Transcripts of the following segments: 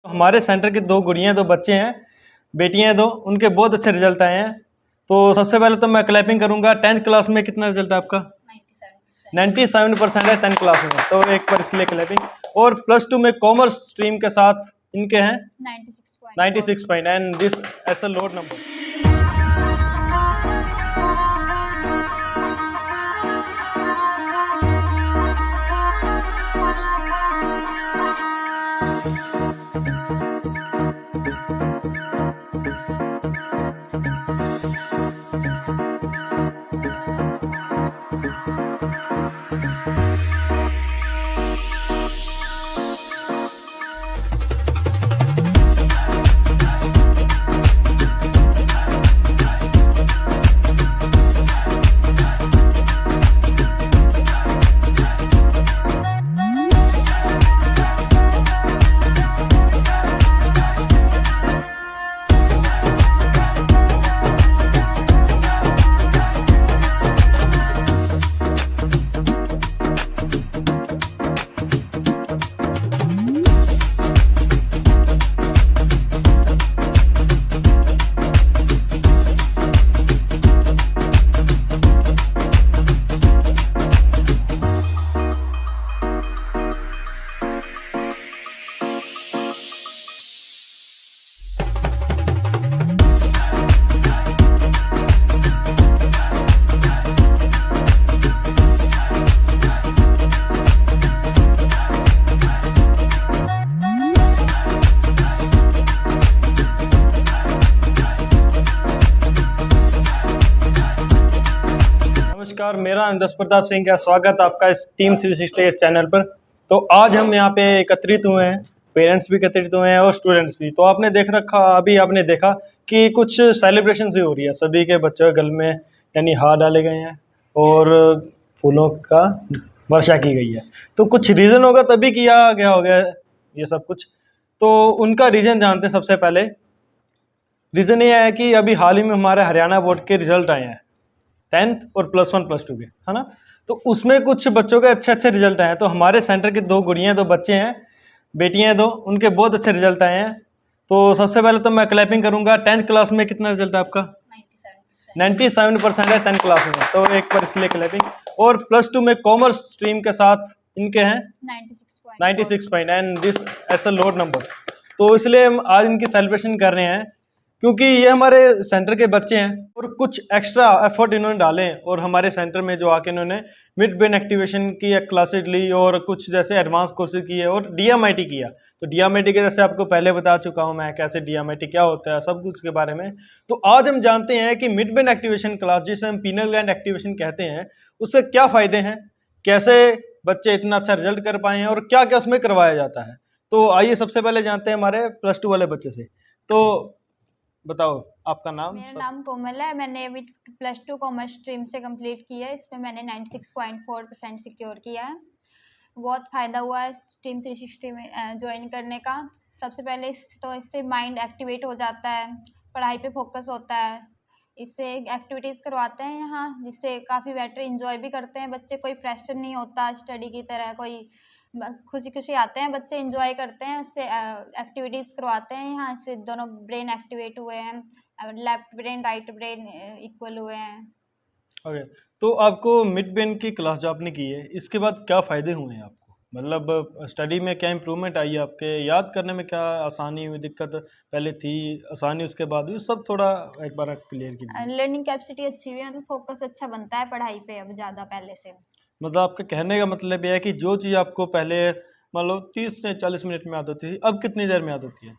हमारे सेंटर की दो गुड़ियाँ दो बच्चे हैं, बेटियाँ हैं दो, उनके बहुत अच्छे रिजल्ट आए हैं। तो सबसे पहले तो मैं क्लैपिंग करूँगा। 10th क्लास में कितना रिजल्ट है आपका? 97% है 10th क्लास में, तो एक बार इसलिए क्लैपिंग। और +2 में कॉमर्स स्ट्रीम के साथ इनके हैं 96 point and this as a load number. नमस्कार, मेरा नाम दस प्रताप सिंह है। स्वागत आपका इस टीम 360 इस चैनल पर। तो आज हम यहाँ पे एकत्रित हुए हैं, पेरेंट्स भी एकत्रित हुए हैं और स्टूडेंट्स भी। तो आपने देख रखा, अभी आपने देखा कि कुछ सेलिब्रेशन भी हो रही है। सभी के बच्चों के गल में यानी हार डाले गए हैं और फूलों का वर्षा की गई है। तो कुछ रीज़न होगा तभी किया गया होगा ये सब कुछ। तो उनका रीज़न जानते हैं। सबसे पहले रीज़न ये है कि अभी हाल ही में हमारे हरियाणा बोर्ड के रिजल्ट आए हैं 10th और +1 +2 के, है ना। तो उसमें कुछ बच्चों के अच्छे अच्छे रिजल्ट आए हैं। तो हमारे सेंटर की दो गुड़ियाँ दो बच्चे हैं, बेटियाँ हैं दो, उनके बहुत अच्छे रिजल्ट आए हैं। तो सबसे पहले तो मैं क्लैपिंग करूँगा। 10th क्लास में कितना रिजल्ट है आपका? 97% है 10th क्लास में, तो एक बार इसलिए क्लैपिंग। और +2 में कॉमर्स स्ट्रीम के साथ इनके हैं 96 point and this as a load number. तो इसलिए हम आज इनकी सेलिब्रेशन कर रहे हैं क्योंकि ये हमारे सेंटर के बच्चे हैं और कुछ एक्स्ट्रा एफर्ट इन्होंने डाले हैं। और हमारे सेंटर में जो आके इन्होंने मिड ब्रेन एक्टिवेशन की क्लासेज ली और कुछ जैसे एडवांस कोर्सेज किए और DMIT किया। तो DMIT के जैसे आपको पहले बता चुका हूँ मैं, कैसे DMIT क्या होता है, सब कुछ के बारे में। तो आज हम जानते हैं कि मिड ब्रेन एक्टिवेशन क्लास, जिसे हम पीनल ग्लैंड एक्टिवेशन कहते हैं, उससे क्या फ़ायदे हैं, कैसे बच्चे इतना अच्छा रिजल्ट कर पाए हैं और क्या क्या उसमें करवाया जाता है। तो आइए सबसे पहले जानते हैं हमारे +2 वाले बच्चे से। तो बताओ आपका नाम। मेरा नाम कोमल है। मैंने अभी +2 कॉमर्स स्ट्रीम से कंप्लीट किया है। इसमें मैंने 96.4% सिक्योर किया है। बहुत फ़ायदा हुआ है टीम 360 में ज्वाइन करने का। सबसे पहले इससे माइंड एक्टिवेट हो जाता है, पढ़ाई पे फोकस होता है। इससे एक्टिविटीज़ करवाते हैं यहाँ, जिससे काफ़ी बेटर इंजॉय भी करते हैं बच्चे। कोई प्रेशर नहीं होता स्टडी की तरह, कोई खुशी खुशी आते हैं बच्चे, इंजॉय करते हैं। उससे एक्टिविटीज़ करवाते हैं यहाँ, इससे दोनों ब्रेन एक्टिवेट हुए हैं, left brain right brain equal हुए हैं। ओके, तो आपको मिड ब्रेन की क्लास जो आपने की है, इसके बाद क्या फ़ायदे हुए हैं आपको? मतलब स्टडी में क्या इम्प्रूवमेंट आई है आपके? याद करने में क्या आसानी हुई, दिक्कत पहले थी, आसानी उसके बाद हुई, सब थोड़ा एक बार क्लियर कीजिए। लर्निंग कैपेसिटी अच्छी हुई है, मतलब फोकस अच्छा बनता है पढ़ाई पे अब ज़्यादा पहले से। मतलब आपके कहने का मतलब यह है कि जो चीज़ आपको पहले मान लो 30 से 40 मिनट में याद होती थी, अब कितनी देर में याद होती है?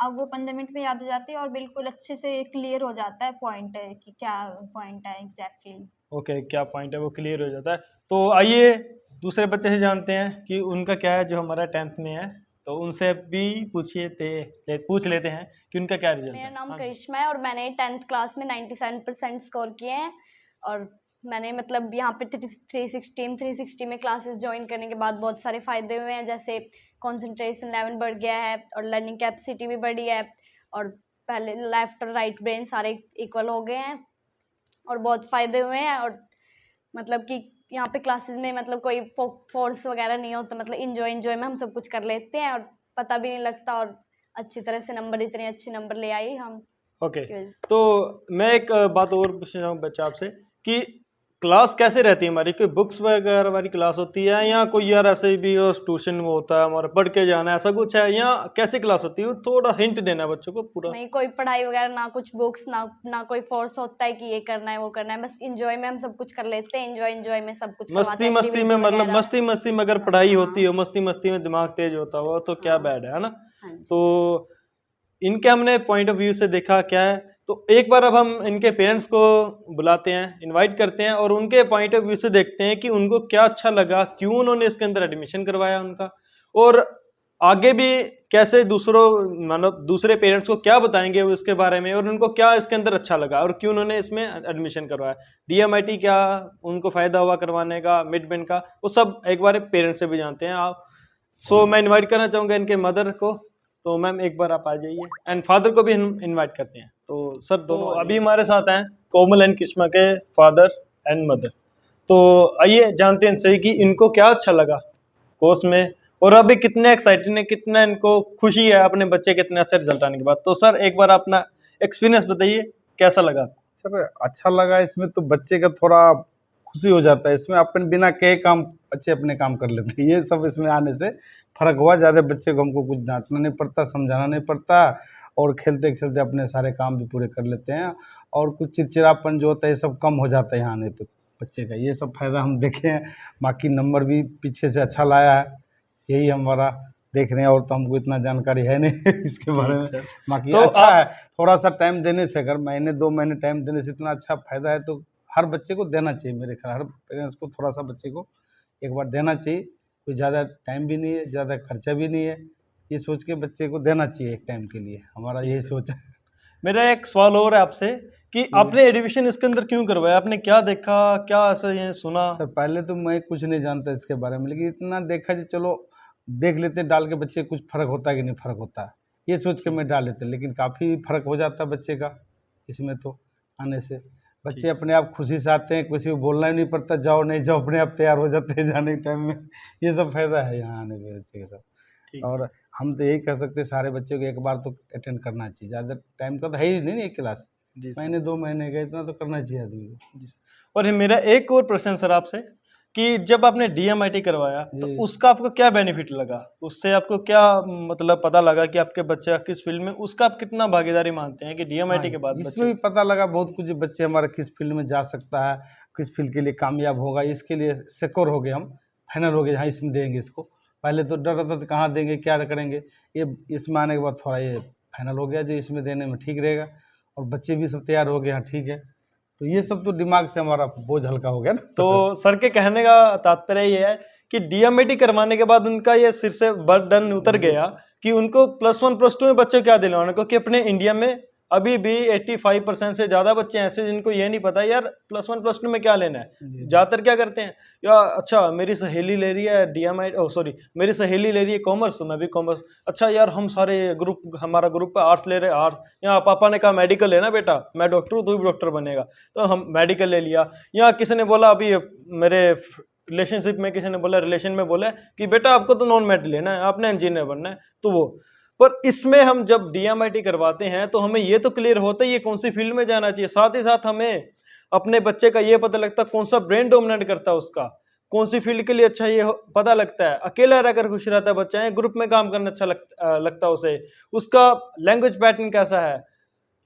अब वो 15 मिनट में याद हो जाती है और बिल्कुल अच्छे से क्लियर हो जाता है पॉइंट कि क्या पॉइंट है एग्जैक्टली। ओके, क्या पॉइंट है वो क्लियर हो जाता है। तो आइए दूसरे बच्चे से जानते हैं कि उनका क्या है, जो हमारा 10th में है। तो उनसे भी पूछ लेते हैं कि उनका क्या रिजल्ट है। मेरा नाम हाँ जी। करिश्मा है और मैंने 10th क्लास में 97% स्कोर किए हैं। और मैंने मतलब यहाँ पे 360 में क्लासेस ज्वाइन करने के बाद बहुत सारे फ़ायदे हुए हैं, जैसे कंसंट्रेशन लेवल बढ़ गया है और लर्निंग कैपेसिटी भी बढ़ी है। और पहले लेफ्ट और राइट ब्रेन सारे इक्वल हो गए हैं और बहुत फ़ायदे हुए हैं। और मतलब कि यहाँ पे क्लासेस में मतलब कोई फोर्स वगैरह नहीं होता, मतलब इंजॉय में हम सब कुछ कर लेते हैं और पता भी नहीं लगता और अच्छी तरह से नंबर, इतने अच्छे नंबर ले आई हम ओके। इसकी वजह से। तो मैं एक बात और पूछना चाहूँ बच्चा आपसे कि क्लास कैसे रहती है हमारी, कोई बुक्स वगैरह वाली क्लास होती है या कोई यार ऐसे भी ट्यूशन में होता है हमारा पढ़ के जाना है, ऐसा कुछ है या कैसे क्लास होती है? थोड़ा हिंट देना है बच्चों को पूरा। नहीं कोई पढ़ाई वगैरह, ना कुछ बुक्स, ना कोई फोर्स होता है कि ये करना है वो करना है, बस इंजॉय में हम सब कुछ कर लेते हैं, इंजॉय में सब कुछ करवाते मस्ती हैं, मस्ती में एक्टिविटी मतलब वगैरह। मस्ती में अगर पढ़ाई होती हाँ हो, मस्ती मस्ती में दिमाग तेज होता हो तो क्या हाँ बैड है ना? हाँ जी। तो इनके हमने पॉइंट ऑफ व्यू से देखा क्या है, तो एक बार अब हम इनके पेरेंट्स को बुलाते हैं, इनवाइट करते हैं और उनके पॉइंट ऑफ व्यू से देखते हैं कि उनको क्या अच्छा लगा, क्यों उन्होंने इसके अंदर एडमिशन करवाया उनका, और आगे भी कैसे दूसरों मतलब दूसरे पेरेंट्स को क्या बताएंगे वो इसके बारे में, और उनको क्या इसके अंदर अच्छा लगा और क्यों उन्होंने इसमें एडमिशन करवाया, डीएमआईटी क्या उनको फायदा हुआ करवाने का, मिड बैंड का, वो सब एक बार पेरेंट्स से भी जानते हैं आप। सो मैं इनवाइट करना चाहूँगा इनके मदर को, तो मैम एक बार आप आ जाइए, एंड फादर को भी हम इनवाइट करते हैं। तो सर दोनों अभी हमारे साथ हैं कोमल एंड किस्मा के फादर एंड मदर। तो आइए जानते हैं इनसे कि इनको क्या अच्छा लगा कोर्स में और अभी कितने एक्साइटेड हैं, कितना इनको खुशी है अपने बच्चे के इतने अच्छे रिजल्ट आने के बाद। तो सर एक बार अपना एक्सपीरियंस बताइए, कैसा लगा? सर अच्छा लगा इसमें, तो बच्चे का थोड़ा खुशी हो जाता है इसमें, अपन बिना कहे काम बच्चे अपने काम कर लेते हैं। ये सब इसमें आने से फ़र्क हुआ, ज़्यादा बच्चे को हमको कुछ डांटना नहीं पड़ता, समझाना नहीं पड़ता, और खेलते खेलते अपने सारे काम भी पूरे कर लेते हैं, और कुछ चिड़चिड़ापन जो होता है ये सब कम हो जाता है यहाँ आने पे बच्चे का। ये सब फ़ायदा हम देखे हैं। बाकी नंबर भी पीछे से अच्छा लाया है, यही हमारा देख रहे हैं, और तो हमको इतना जानकारी है नहीं इसके बारे में। सर बाकी तो अच्छा है, थोड़ा सा टाइम देने से, अगर महीने 2 महीने टाइम देने से इतना अच्छा फ़ायदा है तो हर बच्चे को देना चाहिए। मेरे ख्याल हर पेरेंट्स को थोड़ा सा बच्चे को एक बार देना चाहिए। कोई ज़्यादा टाइम भी नहीं है, ज़्यादा खर्चा भी नहीं है, ये सोच के बच्चे को देना चाहिए एक टाइम के लिए, हमारा यही सोच है। मेरा एक सवाल और है आपसे कि आपने एडमिशन इसके अंदर क्यों करवाया? आपने क्या देखा, क्या ऐसा ये सुना? सर पहले तो मैं कुछ नहीं जानता इसके बारे में, लेकिन इतना देखा कि चलो देख लेते डाल के बच्चे कुछ फ़र्क होता है कि नहीं फ़र्क होता है, ये सोच के मैं डाल लेते, लेकिन काफ़ी फ़र्क हो जाता है बच्चे का इसमें। तो आने से बच्चे अपने आप खुशी से आते हैं, किसी को बोलना ही नहीं पड़ता जाओ नहीं जाओ, अपने आप तैयार हो जाते हैं जाने के टाइम में। ये सब फ़ायदा है यहाँ आने पे बच्चे के साथ। ठीक। और हम तो यही कह सकते हैं सारे बच्चों को एक बार तो अटेंड करना चाहिए, ज़्यादा टाइम का तो है ही नहीं एक क्लास, जी सर। महीने 2 महीने का इतना तो करना चाहिए आदमी को। जी सर। और ये मेरा एक और प्रश्न सर आपसे कि जब आपने डीएमआईटी करवाया तो जी। उसका आपको क्या बेनिफिट लगा, उससे आपको क्या मतलब पता लगा कि आपके बच्चे किस फील्ड में, उसका आप कितना भागीदारी मानते हैं कि डीएमआईटी के बाद इसमें भी पता लगा बहुत कुछ, बच्चे हमारा किस फील्ड में जा सकता है, किस फील्ड के लिए कामयाब होगा, इसके लिए सिक्योर हो गए हम, फाइनल हो गए हाँ इसमें देंगे इसको। पहले तो डर रहता था कहाँ देंगे क्या करेंगे, ये इसमें आने के बाद थोड़ा ये फाइनल हो गया जो इसमें देने में ठीक रहेगा, और बच्चे भी सब तैयार हो गए हाँ ठीक है, तो ये सब तो दिमाग से हमारा बोझ हल्का हो गया ना। तो सर के कहने का तात्पर्य ये है कि डीएमआईटी करवाने के बाद उनका ये सिर से बर्डन उतर गया कि उनको +1 +2 में बच्चे क्या दिलवाना, क्योंकि अपने इंडिया में अभी भी 85% से ज़्यादा बच्चे ऐसे जिनको ये नहीं पता यार +1 +2 में क्या लेना है। ज़्यादातर क्या करते हैं, या अच्छा मेरी सहेली ले रही है सॉरी मेरी सहेली ले रही है कॉमर्स तो मैं भी कॉमर्स, अच्छा यार हम सारे ग्रुप हमारा ग्रुप पे आर्ट्स ले रहे हैं आर्ट्स, या पापा ने कहा मेडिकल लेना बेटा मैं डॉक्टर हूँ तू भी डॉक्टर बनेगा तो हम मेडिकल ले लिया, या किसी ने बोला अभी मेरे रिलेशनशिप में किसी ने बोला रिलेशन में बोला कि बेटा आपको तो नॉन मेड लेना है, आपने इंजीनियर बनना है, तो वो पर इसमें हम जब डीएमआईटी करवाते हैं तो हमें ये तो क्लियर होता है ये कौन सी फील्ड में जाना चाहिए, साथ ही साथ हमें अपने बच्चे का ये पता लगता है कौन सा ब्रेन डोमिनेट करता है उसका, कौन सी फील्ड के लिए अच्छा ये पता लगता है, अकेला रहकर खुश रहता है बच्चा है, ग्रुप में काम करना अच्छा लगता है उसे, उसका लैंग्वेज पैटर्न कैसा है,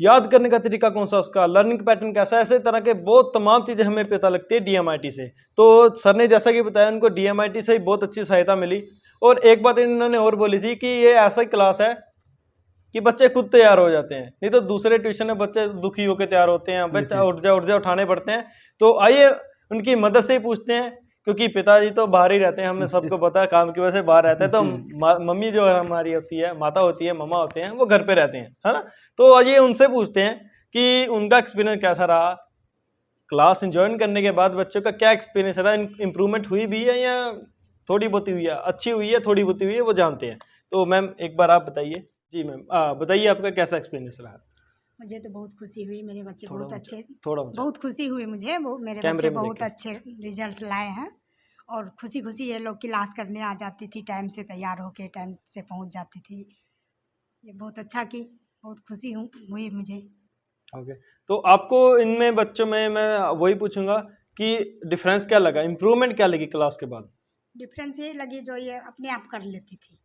याद करने का तरीका कौन सा, उसका लर्निंग पैटर्न कैसा है, ऐसे तरह के बहुत तमाम चीज़ें हमें पता लगती है डीएमआईटी से। तो सर ने जैसा कि बताया उनको डीएमआईटी से ही बहुत अच्छी सहायता मिली, और एक बात इन्होंने और बोली थी कि ये ऐसा क्लास है कि बच्चे खुद तैयार हो जाते हैं, नहीं तो दूसरे ट्यूशन में बच्चे दुखी होकर तैयार होते हैं, बच्चा उठ जा उठाने पड़ते हैं। तो आइए उनकी मदद से ही पूछते हैं, क्योंकि पिताजी तो बाहर ही रहते हैं, हमने सबको पता है काम की वजह से बाहर रहते हैं, तो मम्मी जो हमारी होती है, माता होती है, मम्मा होते हैं, वो घर पे रहते हैं, है ना। तो आइए उनसे पूछते हैं कि उनका एक्सपीरियंस कैसा रहा, क्लास ज्वाइन करने के बाद बच्चों का क्या एक्सपीरियंस रहा, इम्प्रूवमेंट हुई भी है या थोड़ी बहुत हुई है, अच्छी हुई है थोड़ी बहुत हुई है, वो जानते हैं। तो मैम एक बार आप बताइए। जी मैम बताइए आपका कैसा एक्सपीरियंस रहा। मुझे तो बहुत खुशी हुई, मेरे बच्चे थोड़ा बहुत ऊंचा, अच्छे, थोड़ा ऊंचा। बहुत खुशी हुई मुझे, वो मेरे कैमरे बच्चे में बहुत देखें। अच्छे रिजल्ट लाए हैं, और खुशी खुशी ये लोग क्लास करने आ जाती थी, टाइम से तैयार होके टाइम से पहुंच जाती थी। ये बहुत अच्छा की, बहुत खुशी हुई मुझे। ओके, तो आपको इनमें बच्चों में मैं वही पूछूंगा कि डिफरेंस क्या लगा, इम्प्रूवमेंट क्या लगी क्लास के बाद? डिफरेंस ये लगी जो ये अपने आप कर लेती थी,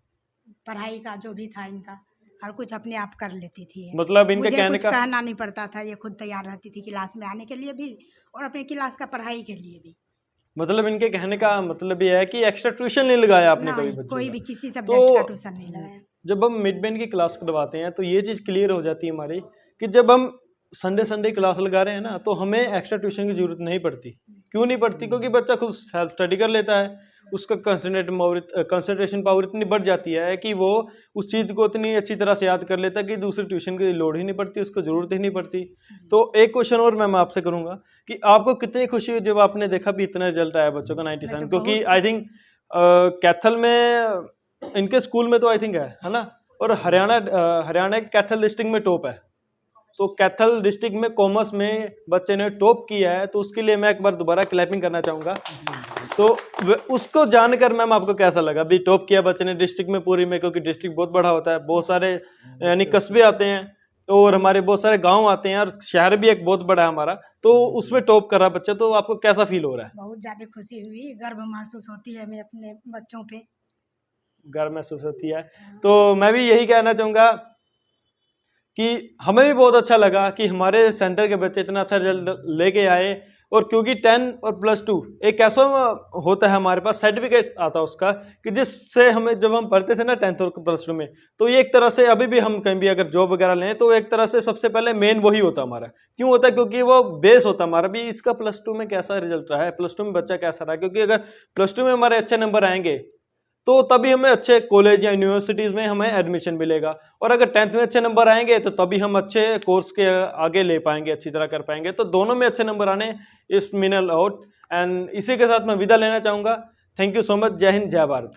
पढ़ाई का जो भी था इनका हर कुछ अपने आप कर लेती थी ये। मतलब इनके मुझे कहने कुछ का कहना नहीं पड़ता था, ये खुद तैयार रहती थी क्लास में आने के लिए भी और अपने क्लास का पढ़ाई के लिए भी। मतलब इनके कहने का मतलब ये है कि एक्स्ट्रा ट्यूशन नहीं लगाया आपने कभी नहीं, बच्चों कोई का? भी किसी तो सब्जेक्ट का ट्यूशन नहीं लगाया। जब हम मिड बैंड की क्लास करवाते हैं तो ये चीज़ क्लियर हो जाती है हमारी कि जब हम संडे संडे क्लास लगा रहे हैं ना तो हमें एक्स्ट्रा ट्यूशन की जरूरत नहीं पड़ती। क्यों नहीं पड़ती? क्योंकि बच्चा खुद सेल्फ स्टडी कर लेता है, उसका कंसंट्रेशन पावर इतनी बढ़ जाती है कि वो उस चीज़ को इतनी अच्छी तरह से याद कर लेता है कि दूसरी ट्यूशन की लोड ही नहीं पड़ती, उसको ज़रूरत ही नहीं पड़ती। तो एक क्वेश्चन और मैं आपसे करूँगा कि आपको कितनी खुशी हुई जब आपने देखा भी इतना रिजल्ट आया बच्चों का 97? मैं तो क्योंकि बहुत आई थिंक कैथल में इनके स्कूल में तो आई थिंक है ना, और हरियाणा के कैथल डिस्ट्रिक्ट में टॉप है। तो कैथल डिस्ट्रिक्ट में कॉमर्स में बच्चे ने टॉप किया है, तो उसके लिए मैं एक बार दोबारा क्लैपिंग करना चाहूँगा। तो उसको जानकर मैम आपको कैसा लगा भी टॉप किया बच्चे ने डिस्ट्रिक्ट में पूरी में? क्योंकि डिस्ट्रिक्ट बहुत बड़ा होता है, बहुत सारे यानी कस्बे आते हैं और हमारे बहुत सारे गांव आते हैं और शहर भी एक बहुत बड़ा है हमारा, तो उसमें टॉप कर रहा बच्चा, तो आपको कैसा फील हो रहा है? बहुत ज़्यादा खुशी हुई, गर्व महसूस होती है हमें अपने बच्चों पे। गर्व महसूस होती है। तो मैं भी यही कहना चाहूँगा कि हमें भी बहुत अच्छा लगा कि हमारे सेंटर के बच्चे इतना अच्छा रिजल्ट लेके आए। और क्योंकि 10 और +2 एक ऐसा होता है हमारे पास सर्टिफिकेट आता है उसका कि जिससे हमें जब हम पढ़ते थे ना 10th और +2 में, तो ये एक तरह से अभी भी हम कहीं भी अगर जॉब वगैरह लें तो एक तरह से सबसे पहले मेन वही होता है हमारा। क्यों होता है? क्योंकि वो बेस होता है हमारा भी इसका +2 में कैसा रिजल्ट रहा है, +2 में बच्चा कैसा रहा है। क्योंकि अगर +2 में हमारे अच्छे नंबर आएंगे तो तभी हमें अच्छे कॉलेज या यूनिवर्सिटीज़ में हमें एडमिशन मिलेगा, और अगर 10th में अच्छे नंबर आएंगे तो तभी हम अच्छे कोर्स के आगे ले पाएंगे, अच्छी तरह कर पाएंगे। तो दोनों में अच्छे नंबर आने इस मीन आउट। एंड इसी के साथ मैं विदा लेना चाहूँगा। Thank you so much. जय हिंद, जय भारत।